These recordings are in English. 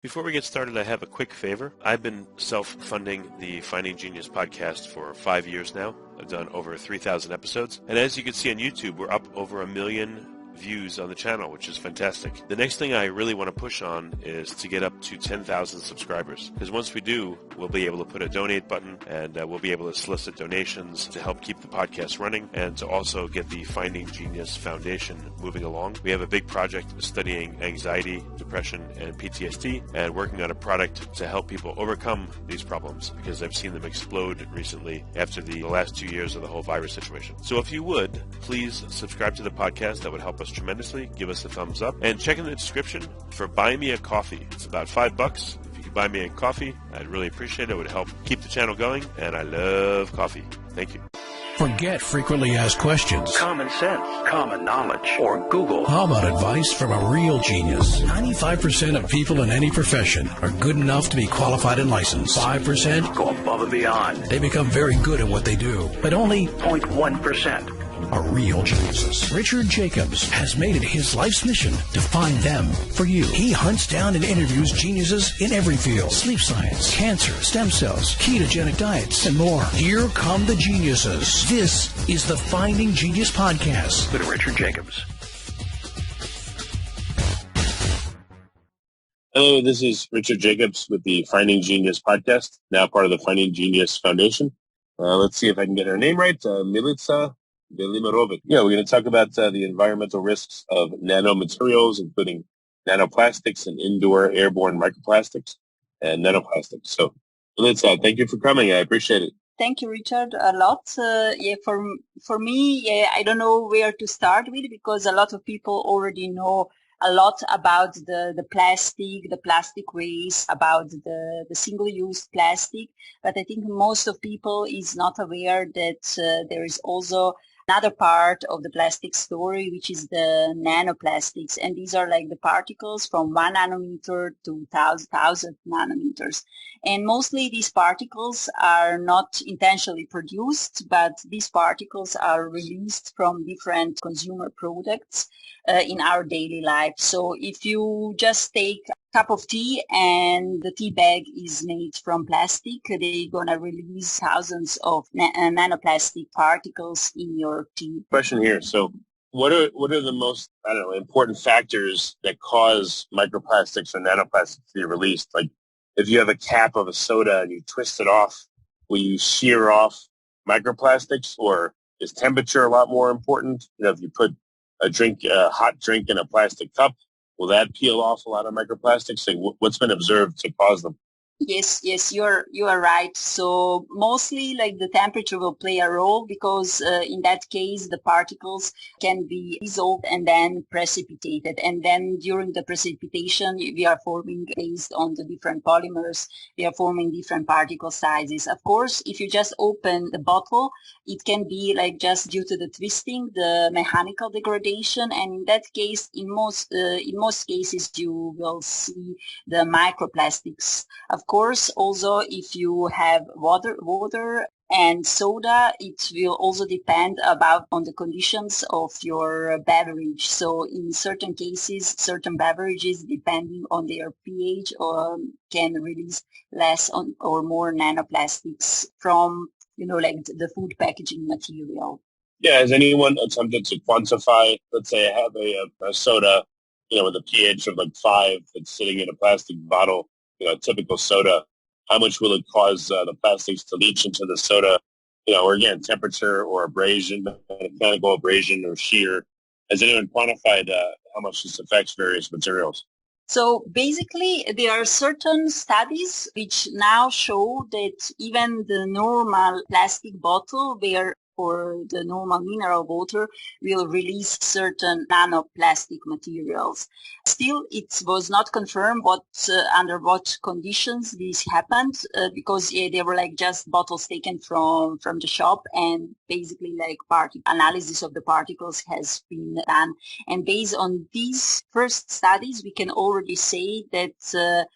Before we get started, I have a quick favor. I've been self-funding the Finding Genius podcast for 5 years now. I've done over 3,000 episodes. And as you can see on YouTube, we're up over 1 million views on the channel, which is fantastic. The next thing I really want to push on is to get up to 10,000 subscribers. Because once we do, we'll be able to put a donate button and we'll be able to solicit donations to help keep the podcast running and to also get the Finding Genius Foundation moving along. We have a big project studying anxiety, depression, and PTSD and working on a product to help people overcome these problems because I've seen them explode recently after the last 2 years of the whole virus situation. So if you would, please subscribe to the podcast. That would help us tremendously. Give us a thumbs up and check in the description for Buy Me a Coffee. It's about $5. If you could buy me a coffee, I'd really appreciate it. It would help keep the channel going, and I love coffee. Thank you. Forget frequently asked questions, common sense, common knowledge, or Google. How about advice from a real genius? 95% of people in any profession are good enough to be qualified and licensed. 5% go above and beyond. They become very good at what they do, but only 0.1% are real geniuses. Richard Jacobs has made it his life's mission to find them for you. He hunts down and interviews geniuses in every field: sleep science, cancer, stem cells, ketogenic diets, and more. Here come the geniuses. This is the Finding Genius Podcast with Richard Jacobs. Hello, this is Richard Jacobs with the Finding Genius Podcast, now part of the Finding Genius Foundation. Let's see if I can get her name right. Milica. Velimirovic. Yeah, we're going to talk about the environmental risks of nanomaterials, including nanoplastics and indoor airborne microplastics and nanoplastics. So, Melissa, thank you for coming. I appreciate it. Thank you, Richard, a lot. For me, I don't know where to start with because a lot of people already know a lot about the plastic waste, about the single-use plastic. But I think most of people is not aware that there is also another part of the plastic story, which is the nanoplastics. And these are like the particles from 1 nanometer to 1,000 nanometers. And mostly these particles are not intentionally produced, but these particles are released from different consumer products in our daily life. So if you just take a cup of tea and the tea bag is made from plastic, they're going to release thousands of nanoplastic particles in your tea. Question here. So what are the most, important factors that cause microplastics or nanoplastics to be released? Like if you have a cap of a soda and you twist it off, will you shear off microplastics, or is temperature a lot more important? If you put a hot drink in a plastic cup, will that peel off a lot of microplastics? Like what's been observed to cause them? Yes, you are right. So mostly like the temperature will play a role because in that case the particles can be dissolved and then precipitated. And then during the precipitation we are forming, based on the different polymers, we are forming different particle sizes. Of course, if you just open the bottle, it can be like just due to the twisting, the mechanical degradation. And in that case, in most cases you will see the microplastics. Of course, also if you have water and soda, it will also depend on the conditions of your beverage. So in certain cases, certain beverages, depending on their pH, can release less or more nanoplastics from, like the food packaging material. Yeah, has anyone attempted to quantify, let's say I have a soda, with a pH of like 5 that's sitting in a plastic bottle, a typical soda, how much will it cause the plastics to leach into the soda, or again, temperature or abrasion, mechanical abrasion or shear? Has anyone quantified how much this affects various materials? So basically, there are certain studies which now show that even the normal plastic bottle, or the normal mineral water, will release certain nanoplastic materials. Still, it was not confirmed under what conditions this happened, because they were like just bottles taken from the shop, and basically like analysis of the particles has been done. And based on these first studies, we can already say that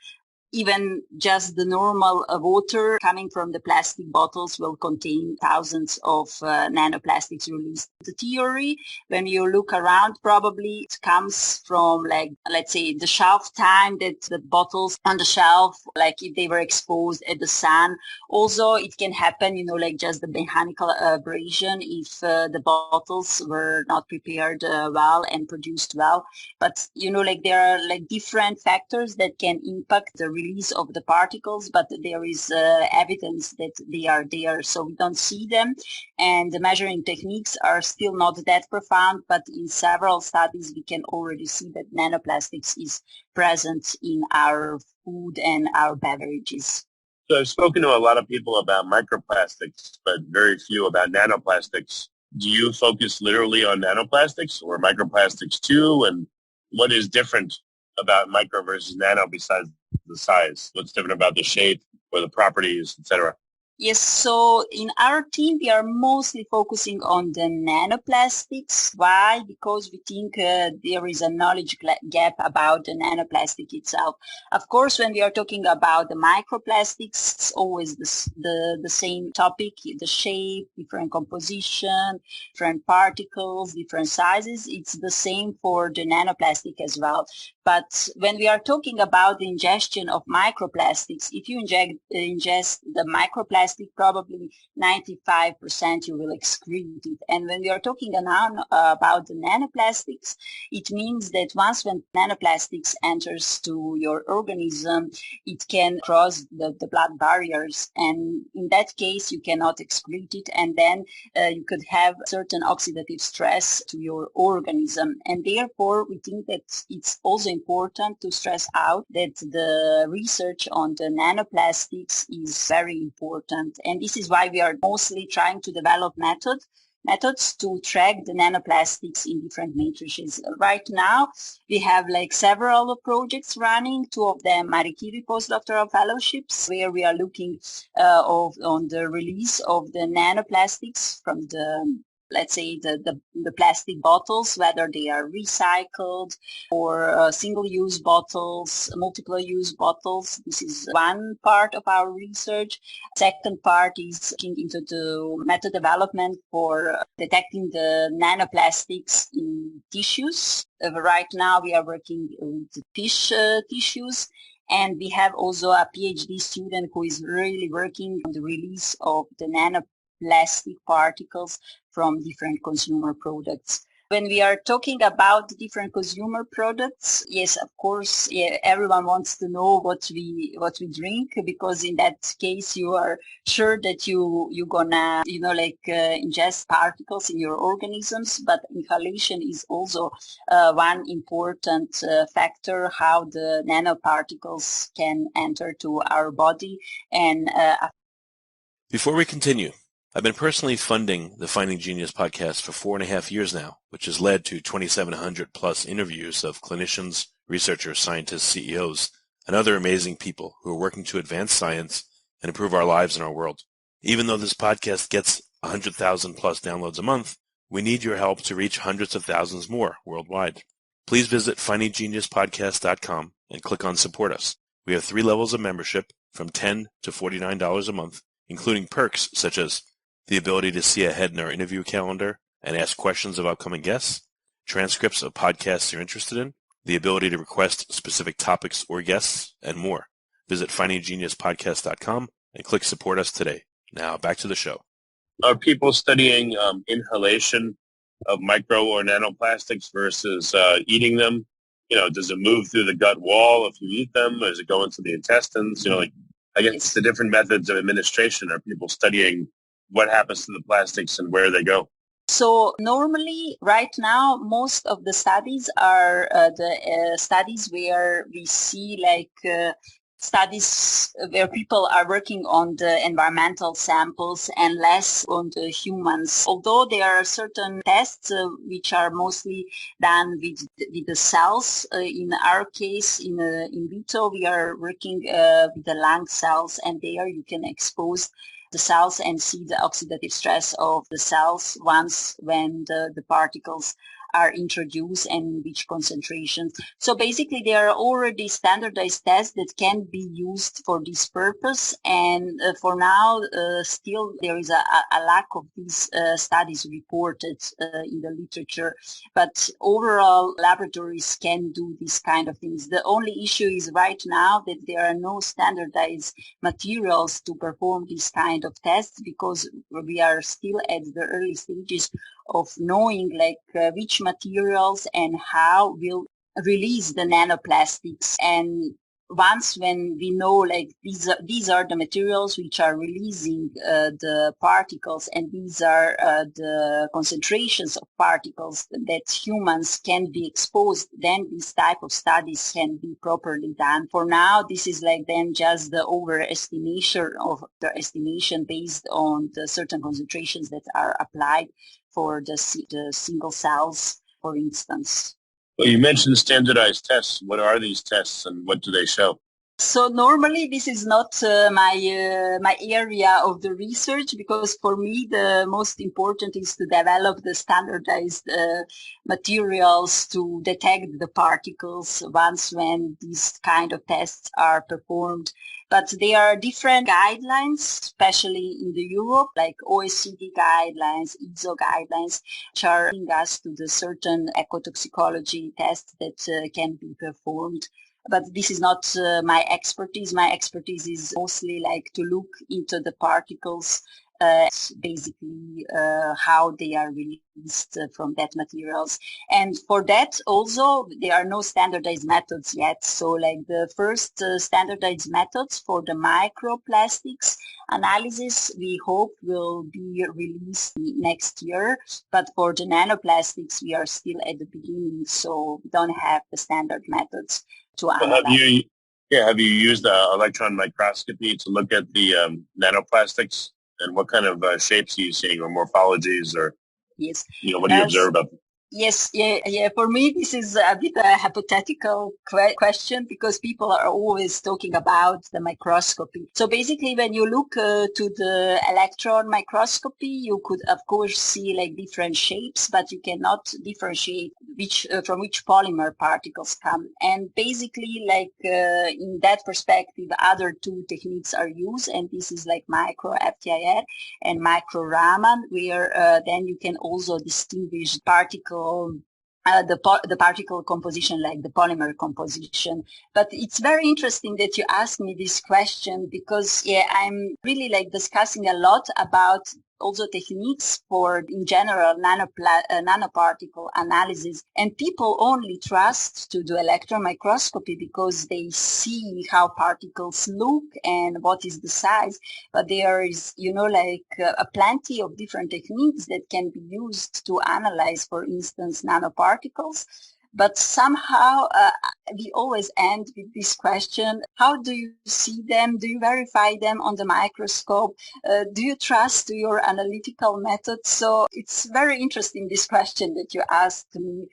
even just the normal water coming from the plastic bottles will contain thousands of nanoplastics released. The theory, when you look around, probably it comes from, like, let's say, the shelf time that the bottles on the shelf, like if they were exposed at the sun. Also, it can happen, like just the mechanical abrasion if the bottles were not prepared well and produced well. But, like there are like different factors that can impact the release of the particles, but there is evidence that they are there, so we don't see them. And the measuring techniques are still not that profound, but in several studies we can already see that nanoplastics is present in our food and our beverages. So I've spoken to a lot of people about microplastics, but very few about nanoplastics. Do you focus literally on nanoplastics or microplastics too? And what is different about micro versus nano besides the size? What's different about the shape or the properties, etc.? Yes, so in our team, we are mostly focusing on the nanoplastics. Why? Because we think there is a knowledge gap about the nanoplastic itself. Of course, when we are talking about the microplastics, it's always the same topic, the shape, different composition, different particles, different sizes. It's the same for the nanoplastic as well. But when we are talking about the ingestion of microplastics, if you ingest the microplastic, probably 95% you will excrete it. And when we are talking now about the nanoplastics, it means that once when nanoplastics enters to your organism, it can cross the blood barriers. And in that case, you cannot excrete it. And then you could have certain oxidative stress to your organism. And therefore, we think that it's also important to stress out that the research on the nanoplastics is very important. And this is why we are mostly trying to develop methods to track the nanoplastics in different matrices. Right now, we have like several projects running. Two of them are Curie postdoctoral fellowships, where we are looking on the release of the nanoplastics from the, let's say, the plastic bottles, whether they are recycled or single-use bottles, multiple-use bottles. This is one part of our research. Second part is looking into the method development for detecting the nanoplastics in tissues. Right now, we are working with fish tissues. And we have also a PhD student who is really working on the release of the nanoplastic particles from different consumer products. When we are talking about different consumer products, yes, of course, everyone wants to know what we drink, because in that case you are sure that you're gonna ingest particles in your organisms. But inhalation is also one important factor how the nanoparticles can enter to our body. And before we continue, I've been personally funding the Finding Genius podcast for 4.5 years now, which has led to 2,700 plus interviews of clinicians, researchers, scientists, CEOs, and other amazing people who are working to advance science and improve our lives and our world. Even though this podcast gets 100,000 plus downloads a month, we need your help to reach hundreds of thousands more worldwide. Please visit findinggeniuspodcast.com and click on Support Us. We have 3 levels of membership from $10 to $49 a month, including perks such as the ability to see ahead in our interview calendar and ask questions of upcoming guests, transcripts of podcasts you're interested in, the ability to request specific topics or guests, and more. Visit findinggeniuspodcast.com and click Support Us today. Now, back to the show. Are people studying inhalation of micro or nanoplastics versus eating them? Does it move through the gut wall if you eat them? Or does it go into the intestines? I guess the different methods of administration. Are people studying what happens to the plastics and where they go? So normally, right now, most of the studies are the studies where we see studies where people are working on the environmental samples and less on the humans. Although there are certain tests which are mostly done with the cells. In our case, in vitro, we are working with the lung cells, and there you can expose the cells and see the oxidative stress of the cells when the particles are introduced and which concentrations. So basically there are already standardized tests that can be used for this purpose, and for now still there is a lack of these studies reported in the literature, but overall laboratories can do these kind of things. The only issue is right now that there are no standardized materials to perform this kind of tests, because we are still at the early stages of knowing which materials and how will release the nanoplastics. And once when we know these are the materials which are releasing the particles, and these are the concentrations of particles that humans can be exposed, then this type of studies can be properly done. For now, this is then just the overestimation of the estimation based on the certain concentrations that are applied for the single cells, for instance. Well, you mentioned standardized tests. What are these tests and what do they show? So normally this is not my area of the research, because for me the most important is to develop the standardized materials to detect the particles once when these kind of tests are performed. But there are different guidelines, especially in the Europe, like OECD guidelines, ISO guidelines, which are bringing us to the certain ecotoxicology tests that can be performed. But this is not my expertise. My expertise is mostly to look into the particles, basically how they are released from that materials. And for that also, there are no standardized methods yet. So the first standardized methods for the microplastics analysis, we hope will be released next year. But for the nanoplastics, we are still at the beginning, so we don't have the standard methods to analyze. Have you used electron microscopy to look at the nanoplastics? And what kind of shapes are you seeing, or morphologies, or yes, what do you observe about them? Yes, yeah. For me, this is a bit a hypothetical question, because people are always talking about the microscopy. So basically, when you look to the electron microscopy, you could, of course, see different shapes, but you cannot differentiate from which polymer particles come. And basically, in that perspective, other two techniques are used, and this is micro FTIR and micro Raman, where then you can also distinguish the particle composition, like the polymer composition. But it's very interesting that you asked me this question, because I'm really discussing a lot about also techniques for, in general, nanoparticle analysis. And people only trust to do electron microscopy because they see how particles look and what is the size. But there is, a plenty of different techniques that can be used to analyze, for instance, nanoparticles. But somehow we always end with this question: how do you see them? Do you verify them on the microscope? Do you trust your analytical method? So it's very interesting, this question that you asked me.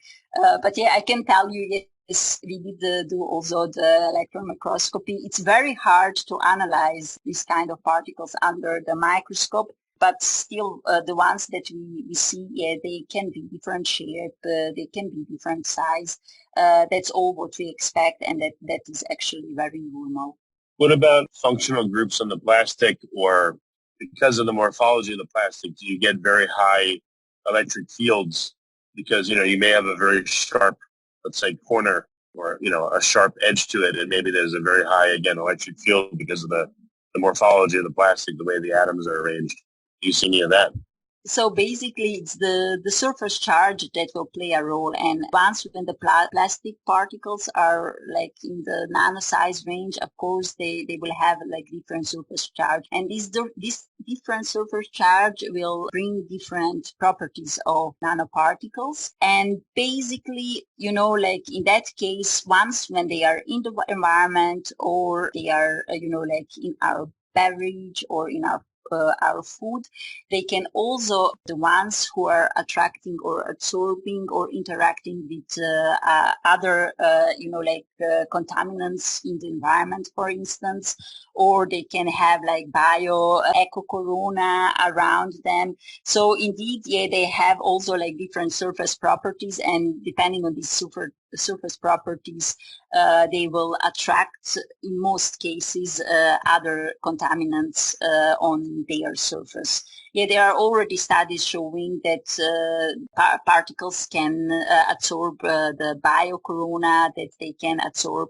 But I can tell you, yes, we did do also the electron microscopy. It's very hard to analyze these kind of particles under the microscope. But still, the ones that we see, they can be different shape, they can be different size. That's all what we expect, and that is actually very normal. What about functional groups on the plastic, or because of the morphology of the plastic, do you get very high electric fields? Because, you may have a very sharp, let's say, corner, or, a sharp edge to it, and maybe there's a very high, again, electric field because of the morphology of the plastic, the way the atoms are arranged. Do you see any of that? So basically, it's the surface charge that will play a role. And once when the plastic particles are in the nano size range, of course, they will have different surface charge. And this different surface charge will bring different properties of nanoparticles. And basically, in that case, once when they are in the environment, or they are, in our beverage or in our our food. They can also, the ones who are attracting or absorbing or interacting with other, contaminants in the environment, for instance, or they can have like eco corona around them. So indeed, yeah, they have also like different surface properties, and depending on these surface properties, they will attract, in most cases, other contaminants on their surface. Yeah, there are already studies showing that particles can absorb the biocorona, that they can absorb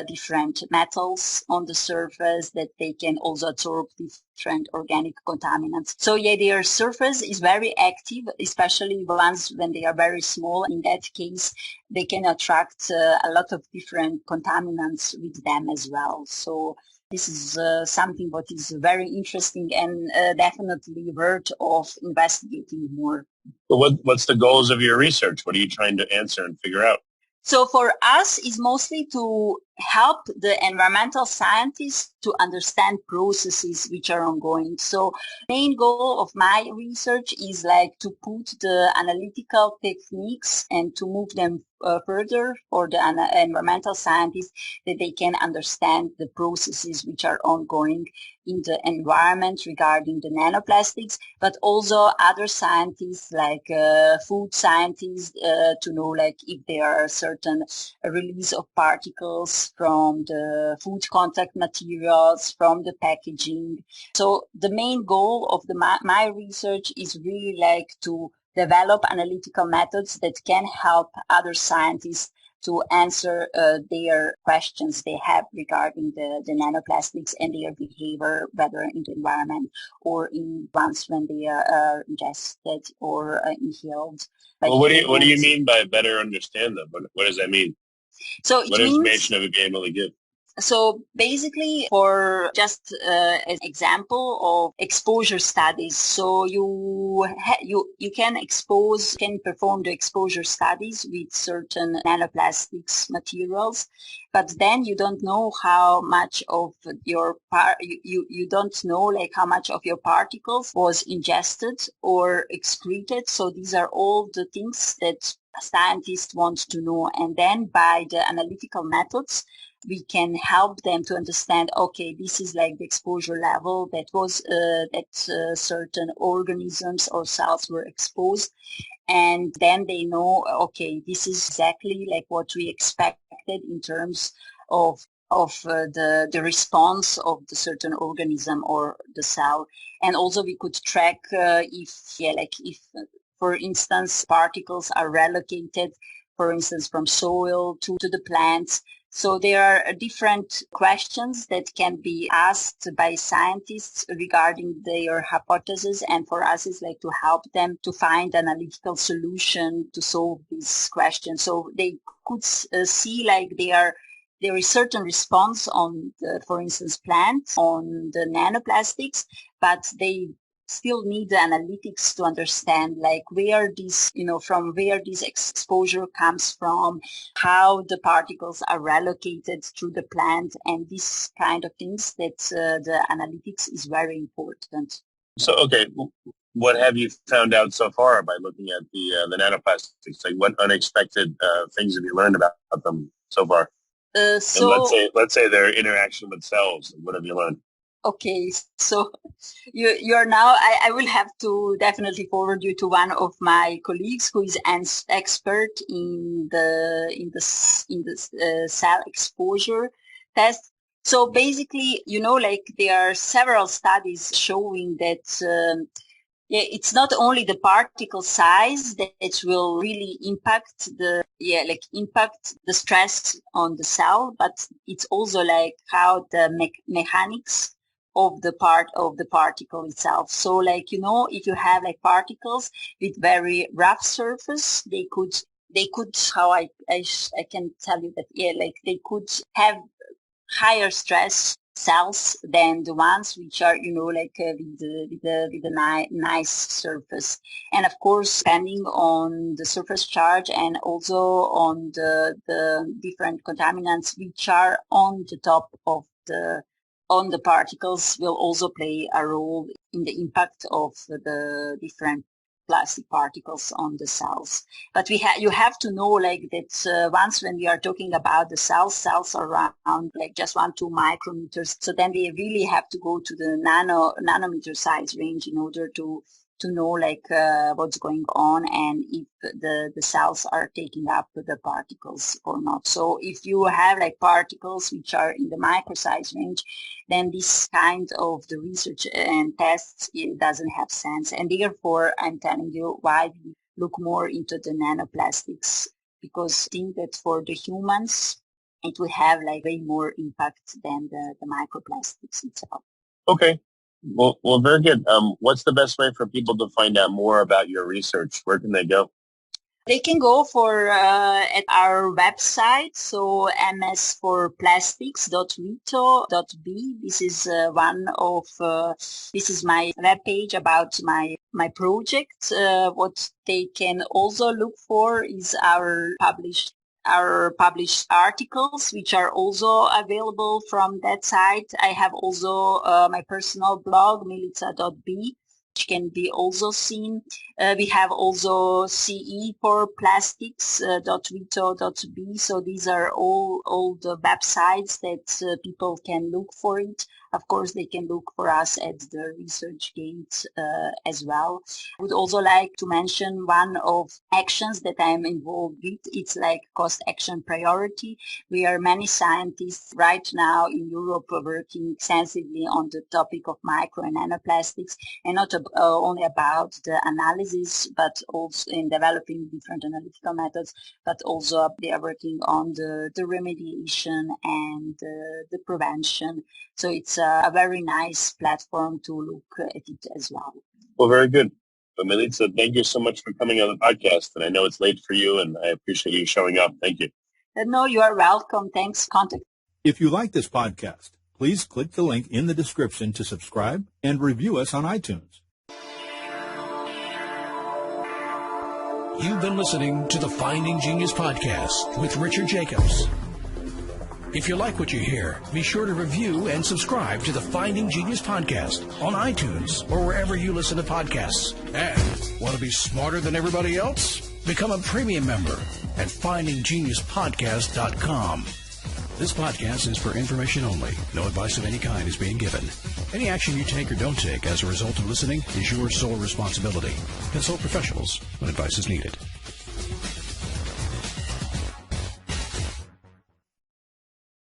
different metals on the surface, that they can also absorb different organic contaminants. So yeah, their surface is very active, especially ones when they are very small. In that case, they can attract a lot of different contaminants with them as well. So this is something what is very interesting and definitely worth of investigating more. But what's the goals of your research? What are you trying to answer and figure out? So for us, is mostly to help the environmental scientists to understand processes which are ongoing. So main goal of my research is like to put the analytical techniques and to move them further for the environmental scientists, that they can understand the processes which are ongoing in the environment regarding the nanoplastics, but also other scientists like food scientists to know like if there are certain release of particles from the food contact materials, from the packaging. So the main goal of my research is really like to develop analytical methods that can help other scientists to answer their questions they have regarding the nanoplastics and their behavior, whether in the environment or in ones when they are ingested or inhaled. Well, what do you mean by better understand them? What does that mean? So what information are we able to give? So basically, for just an example of exposure studies, so you can perform the exposure studies with certain nanoplastics materials, but then you don't know how much of your you don't know like how much of your particles was ingested or excreted. So these are all the things that scientists want to know, and then by the analytical methods, we can help them to understand, okay, this is like the exposure level that was certain organisms or cells were exposed, and then they know, okay, this is exactly like what we expected in terms of the response of the certain organism or the cell. And also we could track if for instance particles are relocated, for instance, from soil to the plants. So there are different questions that can be asked by scientists regarding their hypotheses, and for us it's like to help them to find an analytical solution to solve these questions. So they could see like there is certain response on the, for instance, plants, on the nanoplastics, but they still need the analytics to understand like where this, from where this exposure comes from, how the particles are relocated through the plant, and this kind of things that the analytics is very important. So, okay, what have you found out so far by looking at the nanoplastics? Like what unexpected things have you learned about them so far? And let's say their interaction with cells. What have you learned? Okay, so you're now, I will have to definitely forward you to one of my colleagues who is an expert in the cell exposure test. So basically, like there are several studies showing that it's not only the particle size that it will really impact the stress on the cell, but it's also like how the mechanics of the particle itself. So like, if you have like particles with very rough surface, they could, how I can tell you that, they could have higher stress cells than the ones which are, with the nice surface. And of course, depending on the surface charge and also on the different contaminants which are on the top of the on the particles will also play a role in the impact of the different plastic particles on the cells. But you have to know like that once when we are talking about the cells are around like just 1-2 micrometers. So then we really have to go to the nanometer size range in order to know like what's going on and if the cells are taking up the particles or not. So if you have like particles which are in the micro size range, then this kind of the research and tests, it doesn't have sense. And therefore, I'm telling you why we look more into the nanoplastics, because I think that for the humans, it will have like way more impact than the microplastics itself. Okay. Well, very good. What's the best way for people to find out more about your research? Where can they go? They can go at our website, so msforplastics.rito.b. This is this is my webpage about my project. What they can also look for is our published articles, which are also available from that site. I have also my personal blog, milica.b, which can be also seen. We have also CE for plastics.rito.b. So these are all the websites that people can look for it. Of course, they can look for us at the ResearchGate as well. I would also like to mention one of actions that I am involved with. It's like cost action priority. We are many scientists right now in Europe working extensively on the topic of micro and nanoplastics, and not only about the analysis, but also in developing different analytical methods, but also they are working on the remediation and the prevention. So it's a very nice platform to look at it as well. Well, very good. But Milica, thank you so much for coming on the podcast. And I know it's late for you, and I appreciate you showing up. Thank you. No, you are welcome. Thanks. Contact. If you like this podcast, please click the link in the description to subscribe and review us on iTunes. You've been listening to the Finding Genius podcast with Richard Jacobs. If you like what you hear, be sure to review and subscribe to the Finding Genius podcast on iTunes or wherever you listen to podcasts. And want to be smarter than everybody else? Become a premium member at findinggeniuspodcast.com. This podcast is for information only. No advice of any kind is being given. Any action you take or don't take as a result of listening is your sole responsibility. Consult professionals when advice is needed.